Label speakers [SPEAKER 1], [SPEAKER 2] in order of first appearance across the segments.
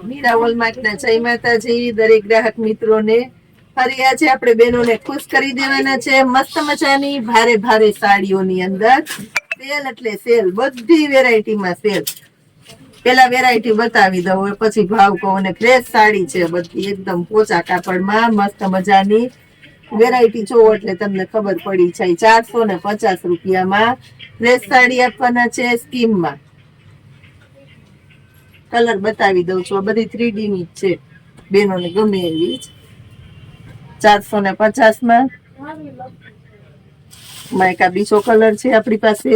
[SPEAKER 1] મીરા વોલમાર્ટના જય માતાજી દરેક ગ્રાહક મિત્રોને. ફરી આજે આપણે બહેનોને ખુશ કરી દેવાના છે મસ્ત મજાની ભારે ભારે સાડીઓની અંદર. સેલ એટલે સેલ, બધી વેરાયટીમાં સેલ. પેલા વેરાયટી બતાવી દઉં, પછી ભાવ કહું. અને ફ્રેશ સાડી છે બધી, એકદમ પોચા કાપડમાં મસ્ત મજાની વેરાયટી જોવો એટલે તમને ખબર પડી જાય. 450 રૂપિયામાં ફ્રેશ સાડી આપવાના છે સ્કીમમાં. કલર બતાવી દઉં છું, બધી 3D ની જ છે, બેનોને ગમે એવી જ. 450 માં એક આ બીજો કલર છે આપણી પાસે,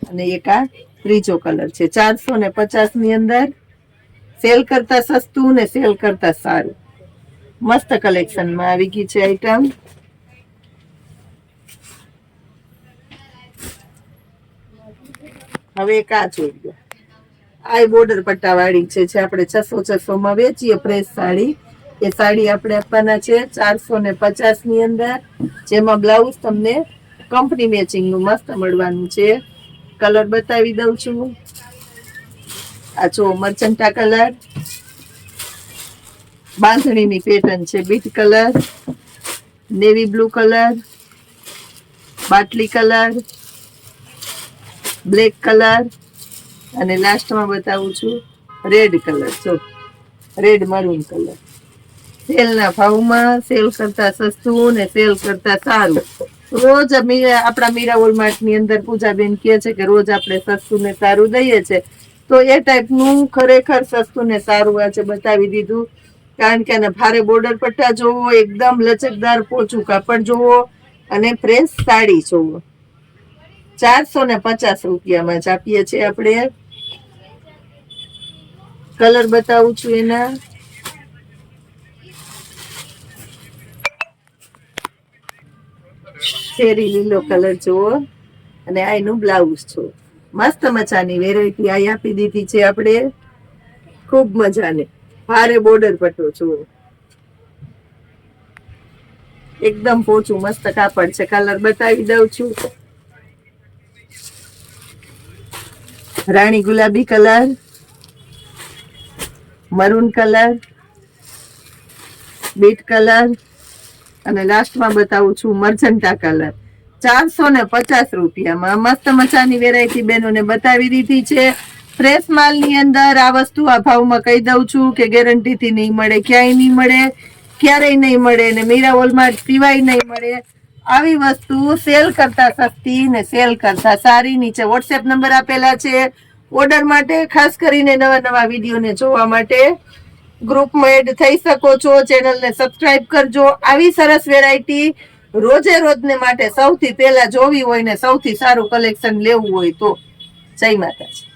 [SPEAKER 1] અને એક આ ત્રીજો કલર છે. 450 ની અંદર સેલ કરતા સસ્તું ને સેલ કરતા સારું. મસ્ત કલેક્શનમાં આવી ગઈ છે આઈટમ. હવે એક આ જોઈ લો, આ બોર્ડર પટ્ટા વાળી છે, જે આપણે 600 માં વેચીએ પ્રેસ સાડી. એ સાડી આપણે આપવાના છે 450 ની અંદર, જેમાં બ્લાઉઝ તમને કંપની મેચિંગ નું મસ્ત મળવાનું છે. કલર બતાવી દઉં છું. આ જો મરચંટા કલર, બાંધણીની પેટર્ન છે, beet colour, navy blue colour, બાટલી કલર, બ્લેક કલર, અને લાસ્ટમાં બતાવું છું રેડ કલર. જો રેડ મરૂન કલર. સેલના ભાવમાં, સેલ કરતા સસ્તું ને સેલ કરતા સારું. રોજ આપણા મીરા વોલમાર્ટ ની અંદર પૂજાબેન કહે છે કે રોજ આપણે સસ્તું ને સારું દઈએ છે, તો એ ટાઈપનું ખરેખર સસ્તું ને સારું આજે બતાવી દીધું. કારણ કે આના ભારે બોર્ડર પટ્ટા જોવો, એકદમ લચકદાર પોચું કાપડ જોવો, અને ફ્રેશ સાડી જોવો. 450 રૂપિયામાં જ આપીએ છીએ આપણે. કલર બતાવું છું એના. શેરી લીલો કલર જુઓ, અને આ એનું બ્લાઉઝ જો. મસ્ત મજાની વેરાયટી આ આપી દીધી છે આપણે, ખૂબ મજાની. ભારે બોર્ડર પટ્ટો જુઓ, એકદમ પોચું મસ્ત કાપડ છે. કલર બતાવી દઉં છું. રાણી ગુલાબી colour, maroon colour, bit colour, અને લાસ્ટમાં બતાવું છું મરચંટા કલર. 450 રૂપિયામાં મસ્ત મજાની વેરાયટી બહેનોને બતાવી દીધી છે. ફ્રેશ માલની અંદર આ વસ્તુ આ ભાવમાં કહી દઉં છું કે ગેરંટીથી નહીં મળે, ક્યાંય નહીં મળે, ક્યારેય નહીં મળે, ને મીરા વોલમાર્ટ સિવાય નહીં મળે. આવી વસ્તુ સેલ કરતા સસ્તી ને સેલ કરતા સારી. નીચે વોટ્સએપ નંબર આપેલા છે ઓર્ડર માટે, ખાસ કરીને નવા નવા વિડીયોને જોવા માટે. ગ્રુપમાં એડ થઈ શકો છો, ચેનલને સબસ્ક્રાઇબ કરજો. આવી સરસ વેરાયટી રોજે રોજને માટે સૌથી પહેલા જોવી હોય ને સૌથી સારું કલેક્શન લેવું હોય તો. જય માતાજી.